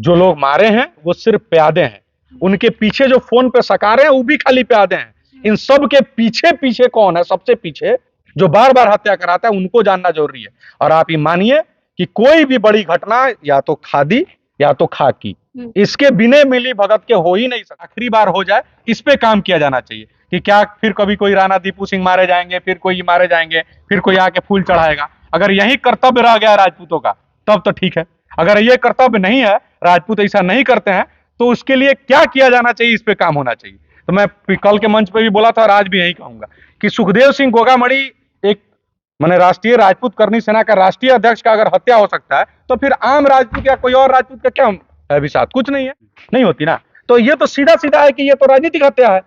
जो लोग मारे हैं वो सिर्फ प्यादे हैं, उनके पीछे जो फोन पे सकारे हैं वो भी खाली प्यादे हैं। इन सब के पीछे पीछे कौन है, सबसे पीछे जो बार बार हत्या कराता है, उनको जानना जरूरी है। और आप ये मानिए कि कोई भी बड़ी घटना या तो खादी या तो खाकी, इसके बिना मिली भगत के हो ही नहीं सकता। आखिरी बार हो जाए, इस पे काम किया जाना चाहिए कि क्या फिर कभी कोई राणा दीपू सिंह मारे जाएंगे, फिर कोई मारे जाएंगे, फिर कोई आके फूल चढ़ाएगा। अगर यही कर्तव्य रह गया राजपूतों का तब तो ठीक है। अगर ये कर्तव्य नहीं है, राजपूत ऐसा नहीं करते हैं, तो उसके लिए क्या किया जाना चाहिए, इस पे काम होना चाहिए। तो मैं कल के मंच पे भी बोला था और आज भी यही कहूंगा कि सुखदेव सिंह गोगामणि एक माने राष्ट्रीय राजपूत करनी सेना का राष्ट्रीय अध्यक्ष का अगर हत्या हो सकता है, तो फिर आम राजपूत या कोई और राजपूत का क्या है भी साथ? कुछ नहीं है, नहीं होती ना। तो ये तो सीधा सीधा है कि ये तो राजनीतिक हत्या है।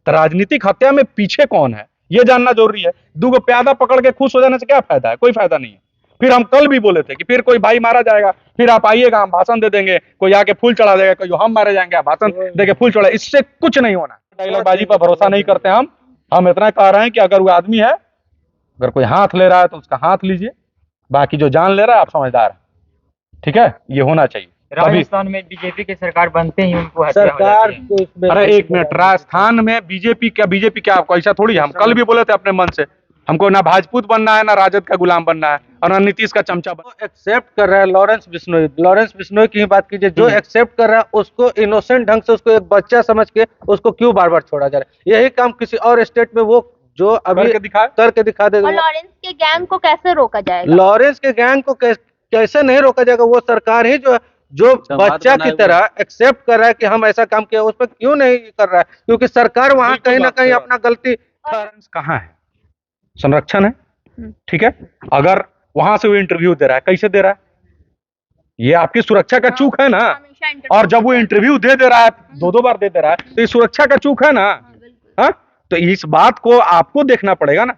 तो राजनीतिक हत्या में पीछे कौन है ये जानना जरूरी है। दूगो प्यादा पकड़ के खुश हो जाने से क्या फायदा है? कोई फायदा नहीं है। फिर हम कल भी बोले थे कि फिर कोई भाई मारा जाएगा, फिर आप आइएगा, हम भाषण दे देंगे, कोई आके फूल चढ़ा देगा, कोई हम मारे जाएंगे, आप भाषण देके फूल चढ़ा। इससे कुछ नहीं होना। डायलॉगबाजी पर भरोसा नहीं करते हम इतना कह रहे हैं कि अगर वो आदमी है, अगर कोई हाथ ले रहा है तो उसका हाथ लीजिए, बाकी जो जान ले रहा है आप समझदार है, ठीक है? ये होना चाहिए। राजस्थान में बीजेपी की सरकार बनते ही उनको हत्या हो सरकार जाती है। अरे एक मिनट, राजस्थान में बीजेपी क्या आपको ऐसा थोड़ी है? हम कल भी बोले थे अपने मन से, हमको ना भाजपूत बनना है, ना राजद का गुलाम बनना है, और ना नीतीश का चमचा बनना। एक्सेप्ट कर रहा है लॉरेंस बिश्नोई की ही बात कीजिए। जो एक्सेप्ट कर रहा है उसको इनोसेंट ढंग से, उसको एक बच्चा समझ के उसको क्यों बार बार छोड़ा जा रहा है? यही काम किसी और स्टेट में वो जो अभी करके दिखा दे। लॉरेंस के गैंग को कैसे रोका जाएगा? लॉरेंस के गैंग को कैसे नहीं रोका जाएगा? वो सरकार ही जो बच्चा की तरह एक्सेप्ट कर रहा है कि हम ऐसा काम किया, उस पर क्यों नहीं कर रहा है? क्योंकि सरकार वहां कहीं ना कहीं अपना गलती। कहाँ है? संरक्षण है, ठीक है। अगर वहां से वो इंटरव्यू दे रहा है, कैसे दे रहा है? ये आपकी सुरक्षा का चूक है ना। और जब वो इंटरव्यू दे रहा है, दो बार दे रहा है, तो ये सुरक्षा का चूक है ना। हाँ, तो इस बात को आपको देखना पड़ेगा ना।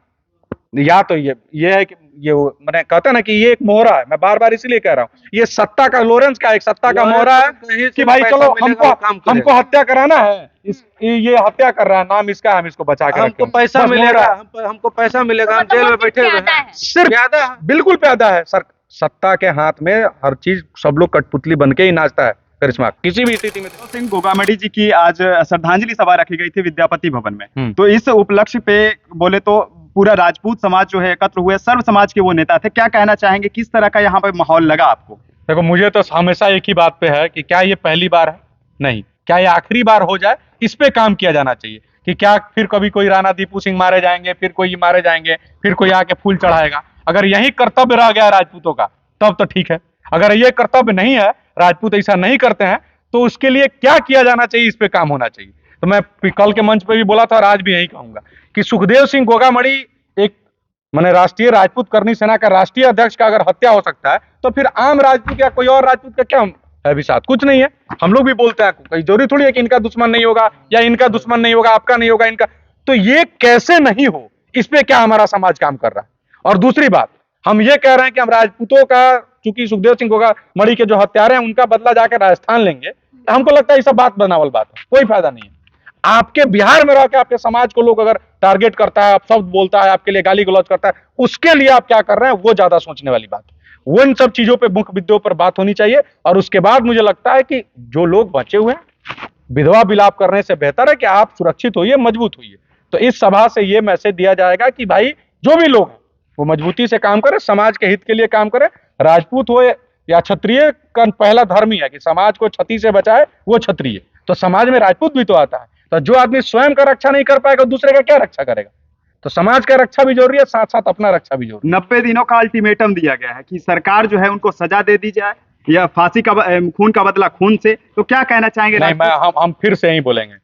या तो ये है कि ये मैंने कहता है ना कि ये एक मोहरा है। मैं बार बार इसीलिए कह रहा हूँ, ये सत्ता का लॉरेंस का एक सत्ता का मोहरा है कि भाई चलो हमको हत्या कराना है, ये हत्या कर रहा है, नाम इसका, हम इसको बचा के हमको पैसा मिलेगा, हमको पैसा मिलेगा, हम जेल में बैठे हुए हैं। सिर्फ प्यादा, बिल्कुल प्यादा है सर। सत्ता के हाथ में हर चीज, सब लोग कठपुतली बन के ही नाचता है करिश्मा किसी भी स्थिति में। सिंह गोगामणि जी की आज श्रद्धांजलि सभा रखी गई थी विद्यापति भवन में। तो इस उपलक्ष्य पे बोले तो पूरा राजपूत समाज जो है एकत्र हुए, सर्व समाज के वो नेता थे। क्या कहना चाहेंगे, किस तरह का यहाँ पे माहौल लगा आपको? देखो, मुझे तो हमेशा एक ही बात पे है कि क्या ये पहली बार है? नहीं, क्या ये आखिरी बार हो जाए, इस पे काम किया जाना चाहिए कि क्या फिर कभी कोई राणा दीपू सिंह मारे जाएंगे, फिर कोई मारे जाएंगे, फिर कोई आके फूल चढ़ाएगा। अगर यही कर्तव्य रह गया राजपूतों का तब तो ठीक है। अगर ये कर्तव्य नहीं है, राजपूत ऐसा नहीं करते हैं, तो उसके लिए क्या किया जाना चाहिए, इस पे काम होना चाहिए। तो मैं कल के मंच पे भी बोला था और आज भी यही कहूंगा कि सुखदेव सिंह गोगामणि एक माने राष्ट्रीय राजपूत करनी सेना का राष्ट्रीय अध्यक्ष का अगर हत्या हो सकता है, तो फिर आम राजपूत या कोई और राजपूत का क्या है भी साथ? कुछ नहीं है। हम लोग भी बोलते हैं, कोई जरूरी थोड़ी है कि इनका दुश्मन नहीं होगा या इनका दुश्मन नहीं होगा, आपका नहीं होगा, इनका। तो ये कैसे नहीं हो, इस पे क्या हमारा समाज काम कर रहा है? और दूसरी बात, हम ये कह रहे हैं कि हम राजपूतों का, चूंकि सुखदेव सिंह गोगामणि के जो हत्यारे हैं उनका बदला जाकर राजस्थान लेंगे, हमको लगता है ये सब बात बनावल बात है, कोई फायदा नहीं है। आपके बिहार में रह के आपके समाज को लोग अगर टारगेट करता है, आप शब्द बोलता है, आपके लिए गाली गलौज करता है, उसके लिए आप क्या कर रहे हैं, वो ज्यादा सोचने वाली बात है। वो इन सब चीजों पे, मुख्य मुद्दों पर बात होनी चाहिए। और उसके बाद मुझे लगता है कि जो लोग बचे हुए हैं, विधवा विलाप करने से बेहतर है कि आप सुरक्षित होइए, मजबूत होइए। तो इस सभा से ये मैसेज दिया जाएगा कि भाई जो भी लोग हैं वो मजबूती से काम करे, समाज के हित के लिए काम करे। राजपूत हो या क्षत्रिय का पहला धर्म ही है कि समाज को क्षति से बचाए, वो क्षत्रिय। तो समाज में राजपूत भी तो आता है। तो जो आदमी स्वयं का रक्षा नहीं कर पाएगा, दूसरे का क्या रक्षा करेगा? तो समाज का रक्षा भी जरूरी है, साथ साथ अपना रक्षा भी जरूरी है। 90 दिनों का अल्टीमेटम दिया गया है कि सरकार जो है उनको सजा दे दी जाए या फांसी का खून का बदला खून से। तो क्या कहना चाहेंगे? नहीं, हम फिर से यही बोलेंगे,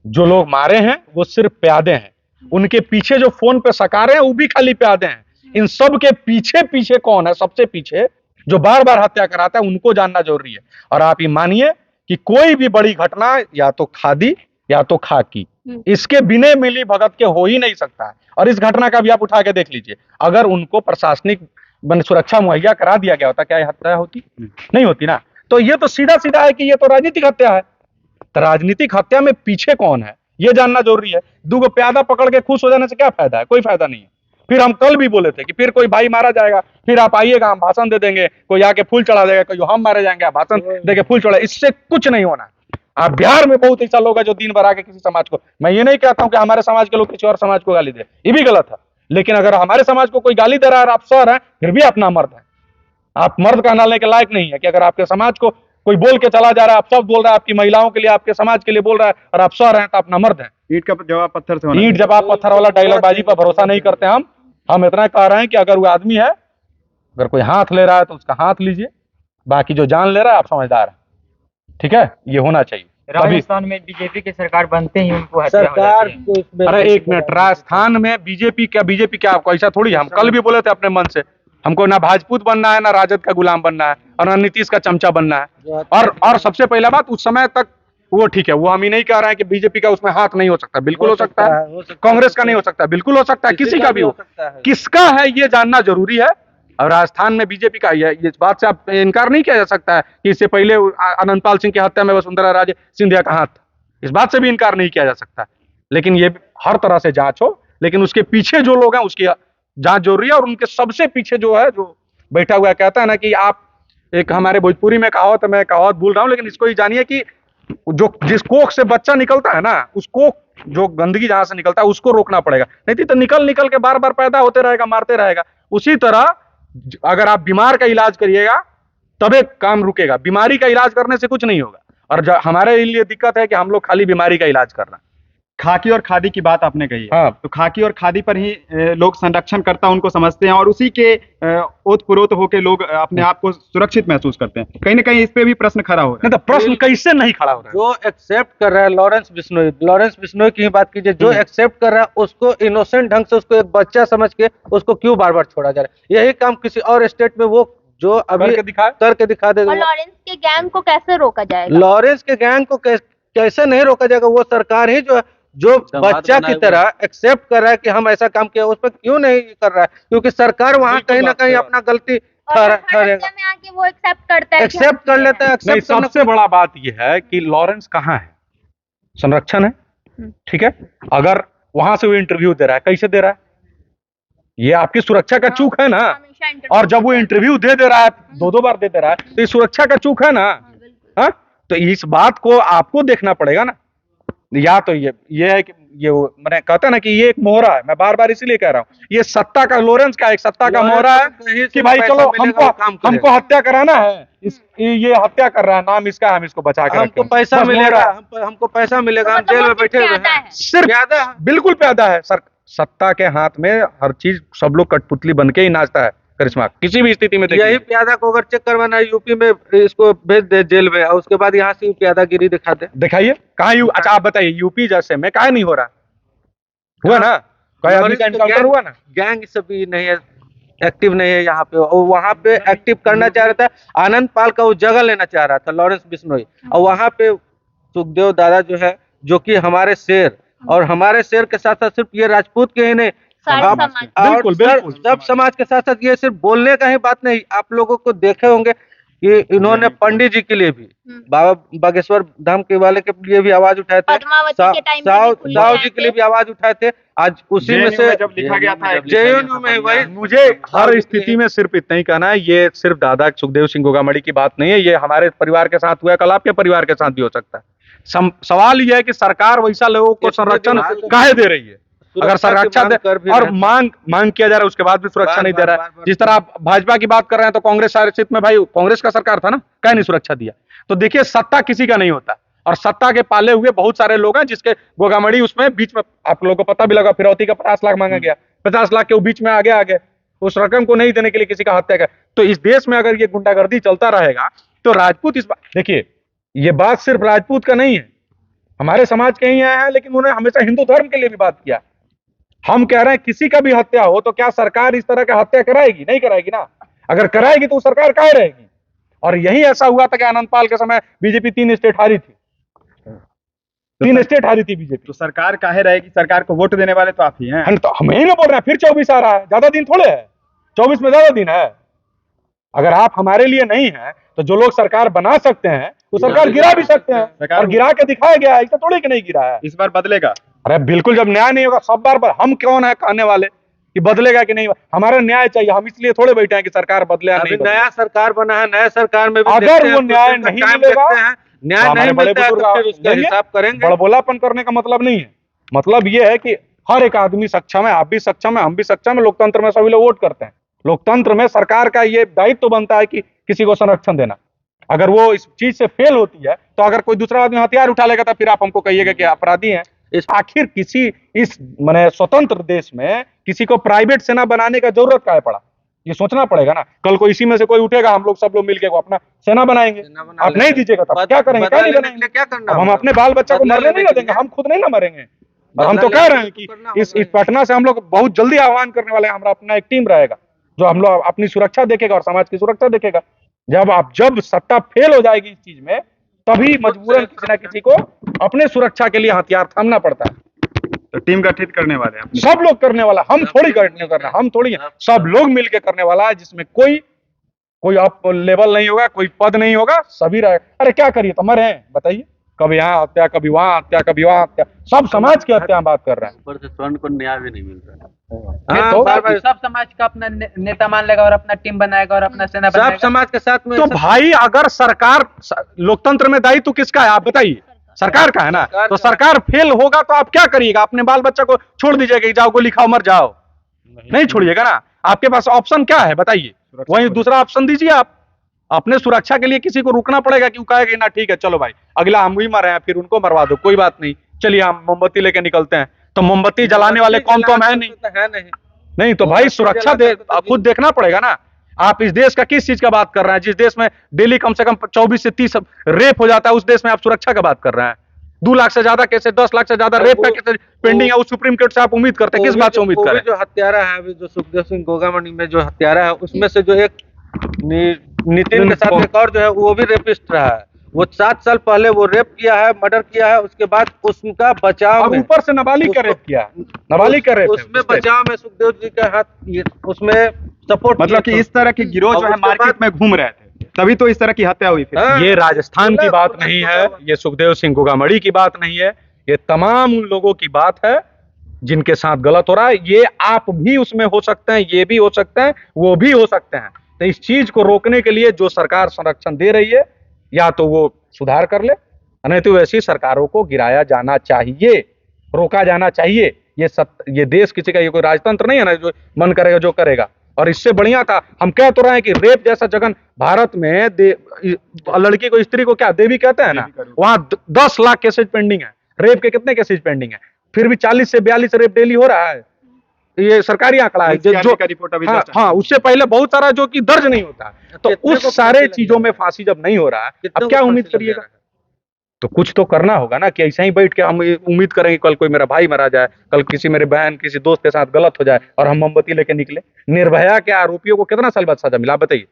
जो लोग मारे हैं वो सिर्फ प्यादे हैं, उनके पीछे जो फोन पे सकारे हैं वो भी खाली प्यादे हैं। इन सब के पीछे पीछे कौन है, सबसे पीछे जो बार बार हत्या कराता है, उनको जानना जरूरी है। और आप ये मानिए कि कोई भी बड़ी घटना या तो खादी या तो खाकी, इसके बिना मिली भगत के हो ही नहीं सकता है। और इस घटना का भी आप उठा के देख लीजिए, अगर उनको प्रशासनिक सुरक्षा मुहैया करा दिया गया होता, क्या यह हत्या होती? नहीं होती ना। तो ये तो सीधा सीधा है कि ये तो राजनीतिक हत्या है। तो राजनीतिक हत्या में पीछे कौन है ये जानना जरूरी है। दूगो प्यादा पकड़ के खुश हो जाने से क्या फायदा है? कोई फायदा नहीं है। फिर हम कल भी बोले थे कि फिर कोई भाई मारा जाएगा, फिर आप आइएगा, हम भाषण दे देंगे, कोई आके फूल चढ़ा देगा, कोई हम मारे जाएंगे, आप भाषण देके फूल चढ़ा, इससे कुछ नहीं होना। आप बिहार में बहुत ऐसा लोग है जो दिन भर आके किसी समाज को, मैं ये नहीं कहता हूं कि हमारे समाज के लोग किसी और समाज को गाली दे, ये भी गलत है, लेकिन अगर हमारे समाज को कोई गाली दे रहा है और आप सर हैं, फिर भी अपना मर्द है, आप मर्द कहलाने के लायक नहीं है कि अगर आपके समाज को कोई बोल के चला जा रहा है, आप सब बोल रहा है, आपकी महिलाओं के लिए, आपके समाज के लिए बोल रहा है, और आप सर हैं तो अपना मर्द है। ईंट का जवाब पत्थर से होना ईंट जवाब पत्थर वाला डायलॉग बाजी पर भरोसा नहीं करते हम इतना कह रहे हैं कि अगर वो आदमी है, अगर कोई हाथ ले रहा है तो उसका हाथ लीजिए, बाकी जो जान ले रहा है आप समझदार हैं, ठीक है, ये होना चाहिए। अभी राजस्थान में बीजेपी की सरकार बनते ही उनको हत्या हो सरकार जाती है। को इसमें अरे एक मिनट, राजस्थान में बीजेपी क्या आपको ऐसा थोड़ी है, हम कल भी बोले थे अपने मन से, हमको ना भाजपूत बनना है, ना राजद का गुलाम बनना है, और ना नीतीश का चमचा बनना है। और सबसे पहला बात, उस समय तक वो ठीक है, वो हम ही नहीं कह रहे हैं कि बीजेपी का उसमें हाथ नहीं हो सकता, बिल्कुल हो सकता है, कांग्रेस का नहीं हो सकता, बिल्कुल हो सकता है, किसी का भी हो सकता है। किसका है ये जानना जरूरी है। और राजस्थान में बीजेपी का ये इस बात से आप इनकार नहीं किया जा सकता है कि इससे पहले अनंतपाल सिंह की हत्या में वसुंधरा राजे सिंधिया का हाथ था, इस बात से भी इनकार नहीं किया जा सकता, लेकिन ये हर तरह से जांच हो, लेकिन उसके पीछे जो लोग हैं उसकी जांच जरूरी है। और उनके सबसे पीछे जो है, जो बैठा हुआ है, कहता है ना कि आप, एक हमारे भोजपुरी में कहावत है, मैं कहावत भूल रहा हूं, लेकिन इसको ही जानिए कि जो जिस कोख से बच्चा निकलता है ना, उस कोख, जो गंदगी जहां से निकलता है उसको रोकना पड़ेगा, नहीं तो निकल निकल के बार बार पैदा होते रहेगा, मारते रहेगा। उसी तरह अगर आप बीमार का इलाज करिएगा तबे काम रुकेगा, बीमारी का इलाज करने से कुछ नहीं होगा। और हमारे लिए दिक्कत है कि हम लोग खाली बीमारी का इलाज कर रहे हैं। खाकी और खादी की बात आपने कही है, हाँ। तो खाकी और खादी पर ही लोग संरक्षण करता उनको समझते हैं, और उसी के ओतप्रोत होकर लोग अपने आप को सुरक्षित महसूस करते हैं। कहीं ना कहीं इस पे भी प्रश्न खड़ा हो रहा है। नहीं तो प्रश्न कैसे नहीं खड़ा हो रहा है? जो एक्सेप्ट कर रहा है लॉरेंस बिश्नोई की ही बात कीजिए, जो एक्सेप्ट कर रहा है उसको इनोसेंट ढंग से, उसको एक बच्चा समझ के उसको क्यों बार बार छोड़ा जा रहा है? यही काम किसी और स्टेट में वो जो अभी करके दिखा दे। और लॉरेंस के गैंग को कैसे रोका जाएगा? लॉरेंस के गैंग को कैसे नहीं रोका जाएगा? वो सरकार ही जो बच्चा की तरह एक्सेप्ट कर रहा है कि हम ऐसा काम किया, उस पर क्यों नहीं कर रहा है? क्योंकि सरकार वहां कहीं ना कहीं अपना गलती ठहरेगा, में आके वो एक्सेप्ट करता है, एक्सेप्ट कर लेता है। नहीं, सबसे बड़ा बात यह है कि लॉरेंस कहाँ है? संरक्षण है, ठीक है, अगर वहां से वो इंटरव्यू दे रहा है, कैसे दे रहा है? ये आपकी सुरक्षा का चूक है ना। और जब वो इंटरव्यू दे रहा है, दो बार दे रहा है, तो ये सुरक्षा का चूक है ना। हाँ, तो इस बात को आपको देखना पड़ेगा ना। या तो ये है कि ये मैंने कहता ना कि ये एक मोहरा है, मैं बार बार इसीलिए कह रहा हूँ, ये सत्ता का, लॉरेंस का एक सत्ता का मोहरा है कि भाई चलो हमको हत्या कराना है, ये हत्या कर रहा है, नाम इसका, हम इसको बचा के हमको पैसा मिलेगा, हमको पैसा मिलेगा, हम जेल में बैठे हुए हैं। सिर्फ प्यादा, बिल्कुल प्यादा है सर। सत्ता के हाथ में हर चीज, सब लोग कठपुतली बन के ही नाचता है करिश्मा, किसी भी स्थिति में। यही प्यादा को अगर चेक करवाना है यूपी में, इसको भेज दे जेल में, और उसके बाद यहाँ से प्यादागिरी दिखा दे, दिखाइए कहाँ। अच्छा आप बताइए, यूपी जैसे में काहे नहीं हो रहा? हुआ ना, कोई आदमी का एनकाउंटर हुआ ना। गैंग सब भी नहीं है, एक्टिव नहीं है यहाँ पे, और वहाँ पे एक्टिव करना चाह रहा था आनंद पाल का, वो जगह लेना चाह रहा था लॉरेंस बिश्नोई, और वहाँ पे सुखदेव दादा जो है, जो कि हमारे शेर, और हमारे शेर के साथ साथ सिर्फ ये राजपूत के ही नहीं, बिल्कुल सब समाज के साथ साथ, ये सिर्फ बोलने का ही बात नहीं। आप लोगों को देखे होंगे कि इन्होंने पंडित जी के लिए भी, बाबा बागेश्वर धाम के वाले के लिए भी आवाज उठाए थे, साहु जी के लिए भी आवाज उठाए थे। आज उसी में से जब लिखा गया था जेएनयू में, वही मुझे हर स्थिति में सिर्फ इतना ही कहना है, ये सिर्फ दादा सुखदेव सिंह गोगामड़ी की बात नहीं है, ये हमारे परिवार के साथ हुआ है, कल आपके परिवार के साथ भी हो सकता है। सवाल यह है कि सरकार वैसा लोगों को संरक्षण काहे दे रही है? अगर सुरक्षा दे, और मांग किया जा रहा है, उसके बाद भी सुरक्षा नहीं दे रहा है। जिस तरह आप भाजपा की बात कर रहे हैं, तो कांग्रेस शासित में भाई कांग्रेस का सरकार था ना, क्या नहीं सुरक्षा दिया? तो देखिए, सत्ता किसी का नहीं होता, और सत्ता के पाले हुए बहुत सारे लोग हैं, जिसके गोगामड़ी उसमें बीच में, आप लोगों को पता भी लगा, फिरौती का 50 लाख मांगा गया, 50 लाख के वो बीच में आगे उस रकम को नहीं देने के लिए किसी का हत्या कर। तो इस देश में अगर ये गुंडागर्दी चलता रहेगा, तो राजपूत देखिए, ये बात सिर्फ राजपूत का नहीं है, हमारे समाज के ही हैं, लेकिन उन्होंने हमेशा हिंदू धर्म के लिए भी बात किया। हम कह रहे हैं किसी का भी हत्या हो तो क्या सरकार इस तरह का हत्या कराएगी? नहीं कराएगी ना। अगर कराएगी तो सरकार काहे रहेगी? और यही ऐसा हुआ था कि आनंदपाल के समय बीजेपी 3 स्टेट हारी थी, 3 स्टेट हारी थी बीजेपी। तो सरकार काहे रहेगी? सरकार को वोट देने वाले तो आप ही हैं। तो हम यही ना बोल रहे हैं, फिर 24 आ रहा है, ज्यादा दिन थोड़े है, 24 में ज्यादा दिन है। अगर आप हमारे लिए नहीं है, तो जो लोग सरकार बना सकते हैं वो सरकार गिरा भी सकते हैं, और गिरा के दिखाया गया है, ऐसा थोड़ी कि नहीं गिरा है। इस बार बदलेगा? अरे बिल्कुल, जब न्याय नहीं होगा सब बार हम कौन है कहने वाले? कि बदलेगा कि नहीं। हमारा न्याय चाहिए, हम इसलिए थोड़े बैठे हैं कि सरकार बदले या नहीं अभी बदले। नया सरकार बना है, नया सरकार में भी अगर देखते हैं, वो कुछ न्याय दिन का नहीं टाइम मिलेगा, देखते हैं, न्याय हमारे नहीं बड़े मिलता है तो बुजुर्ग फिर उसका लेंगे। हिसाब करेंगे। बड़बोलापन करने का मतलब नहीं है, मतलब ये है कि हर एक आदमी सक्षम है, आप भी सक्षम है, हम भी सक्षम है। लोकतंत्र में सभी लोग वोट करते हैं। लोकतंत्र में सरकार का ये दायित्व तो बनता है कि किसी को संरक्षण देना। अगर वो इस चीज से फेल होती है तो अगर कोई दूसरा आदमी हथियार उठा लेगा तो फिर आप हमको कहिएगा कि अपराधी हैं। आखिर किसी इस माने स्वतंत्र देश में किसी को प्राइवेट सेना बनाने का जरूरत क्या पड़ा, ये सोचना पड़ेगा ना। कल को इसी में से कोई उठेगा, हम लोग सब लोग मिलकर अपना सेना बनाएंगे। आप नहीं दीजिएगा तब क्या करेंगे, क्या नहीं बनाएंगे। क्या करना अब हम अपने बाल बच्चा को मरने नहीं ना देंगे, हम खुद नहीं ना मरेंगे। और हम तो कह रहे हैं कि इस पटना से हम लोग बहुत जल्दी आह्वान करने वाले हैं। हमारा अपना एक टीम रहेगा जो हम लोग अपनी सुरक्षा देखेगा और समाज की सुरक्षा देखेगा। जब सत्ता फेल हो जाएगी इस चीज में, तभी मजबूरन किसी ना किसी को अपने सुरक्षा के लिए हथियार थामना पड़ता है। तो टीम गठित करने वाले हैं अपने। सब लोग करने वाला, हम थोड़ी करना, हम थोड़ी, सब लोग मिलकर करने वाला है, जिसमें कोई अप लेवल नहीं होगा, कोई पद नहीं होगा, सभी रहे। अरे क्या करिए, तो मरे हैं बताइए, कभी यहाँ हत्या, कभी वहाँ हत्या, कभी वहाँ हत्या, सब समाज की हत्या बात कर रहे हैं। ऊपर से स्वर्ण को न्याय भी नहीं मिल रहा है। हाँ, तो बार-बार सब समाज का अपना नेता मान लेगा और अपना टीम बनाएगा और अपना सेना सब बनाएगा। समाज के साथ में तो भाई अगर सरकार, लोकतंत्र में दायित्व किसका है आप बताइए, सरकार का है ना। तो सरकार फेल होगा तो आप क्या करिएगा, अपने बाल बच्चा को छोड़ दीजिएगा कि जाओ गोली खाओ मर जाओ, नहीं छोड़िएगा ना। आपके पास ऑप्शन क्या है बताइए, वही दूसरा ऑप्शन दीजिए। आप अपने सुरक्षा के लिए किसी को रुकना पड़ेगा कि वो कहेगा ना ठीक है चलो भाई अगला हम ही मरे हैं, फिर उनको मरवा दो, कोई बात नहीं, चलिए हम मोमबत्ती लेके निकलते हैं। तो मोमबत्ती जलाने वाले कौन तो हम है नहीं तो भाई सुरक्षा खुद देखना पड़ेगा ना। आप इस देश का किस चीज का बात कर रहे हैं, जिस देश में डेली कम से कम 24 से 30 रेप हो जाता है, उस देश में आप सुरक्षा का बात कर रहे हैं। 2 लाख से ज्यादा केसेस, 10 लाख से ज्यादा रेप का केसेस पेंडिंग है, उस सुप्रीम कोर्ट से आप उम्मीद करते हैं, किस बात से उम्मीद कर रहे हैं। जो हत्यारा है अभी, जो सुखदेव सिंह गोगामणि में जो हत्यारा है, उसमें से जो एक नितिन के साथ एक और जो है वो भी रेपिस्ट रहा है। वो 7 साल पहले वो रेप किया है, मर्डर किया है, उसके बाद उसका बचाव में ऊपर से नाबालिग का रेप किया, नाबालिग का रेप, उसमें बचाव में सुखदेव जी का हाथ उसमें सपोर्ट, मतलब कि इस तरह के गिरोह जो है मार्केट में घूम रहे थे, तभी तो इस तरह की हत्या हुई। फिर ये राजस्थान की बात नहीं है, ये सुखदेव सिंह गोगामणि की बात नहीं है, ये तमाम उन लोगों की बात है जिनके साथ गलत हो रहा है। ये आप भी उसमें हो सकते हैं, ये भी हो सकते हैं, वो भी हो सकते हैं। तो इस चीज को रोकने के लिए जो सरकार संरक्षण दे रही है, या तो वो सुधार कर ले, नहीं तो ऐसी सरकारों को गिराया जाना चाहिए, रोका जाना चाहिए। ये देश किसी का, ये कोई राजतंत्र नहीं है ना जो मन करेगा जो करेगा। और इससे बढ़िया था, हम कह तो रहे हैं कि रेप जैसा जगन भारत में लड़की को, स्त्री को क्या देवी कहते हैं ना, वहां 10 लाख केसेज पेंडिंग है। रेप के कितने केसेज पेंडिंग है, फिर भी 40 से 42 रेप डेली हो रहा है। ये सरकारी आंकड़ा है जो हाँ उससे पहले बहुत सारा जो कि दर्ज नहीं होता। तो उस सारे चीजों में फांसी जब नहीं हो रहा है, अब क्या उम्मीद करिएगा। तो कुछ तो करना होगा ना, कि ऐसा ही बैठ के हम उम्मीद करेंगे कल कोई मेरा भाई मारा जाए, कल किसी मेरे बहन किसी दोस्त के साथ गलत हो जाए और हम मोमबत्ती लेके निकले। निर्भया के आरोपियों को कितना साल बाद सजा मिला बताइए,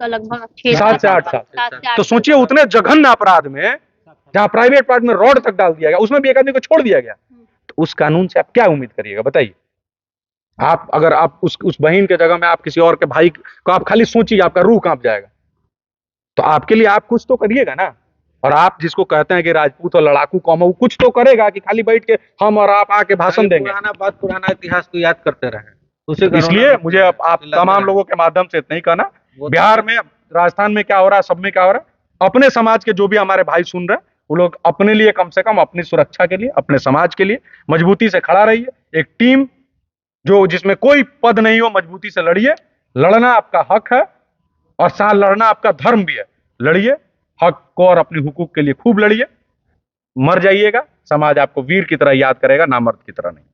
लगभग 7 से 8 साल। तो सोचिए उतने जघन्य अपराध में, जहाँ प्राइवेट पार्ट में रॉड तक डाल दिया गया, उसमें भी एक आदमी को छोड़ दिया गया। तो उस कानून से आप क्या उम्मीद करिएगा बताइए। आप अगर आप उस बहन के जगह में आप किसी और के भाई को आप खाली सोचिए, आपका रूह कांप जाएगा। तो आपके लिए आप कुछ तो करिएगा ना। और आप जिसको कहते हैं कि राजपूत और लड़ाकू कौम है, वो कुछ तो करेगा कि खाली बैठ के हम और आप आके भाषण देंगे। पुराना इतिहास को याद करते रहे। इसलिए मुझे आप तमाम लोगों के माध्यम से इतना ही कहना, बिहार में, राजस्थान में क्या हो रहा है, सब में क्या हो रहा है, अपने समाज के जो भी हमारे भाई सुन रहे हैं, वो लोग अपने लिए कम से कम अपनी सुरक्षा के लिए, अपने समाज के लिए मजबूती से खड़ा रहिए। एक टीम जो जिसमें कोई पद नहीं हो, मजबूती से लड़िए। लड़ना आपका हक है और साथ लड़ना आपका धर्म भी है। लड़िए हक को और अपने हुकूक के लिए खूब लड़िए। मर जाइएगा, समाज आपको वीर की तरह याद करेगा, ना मर्द की तरह नहीं।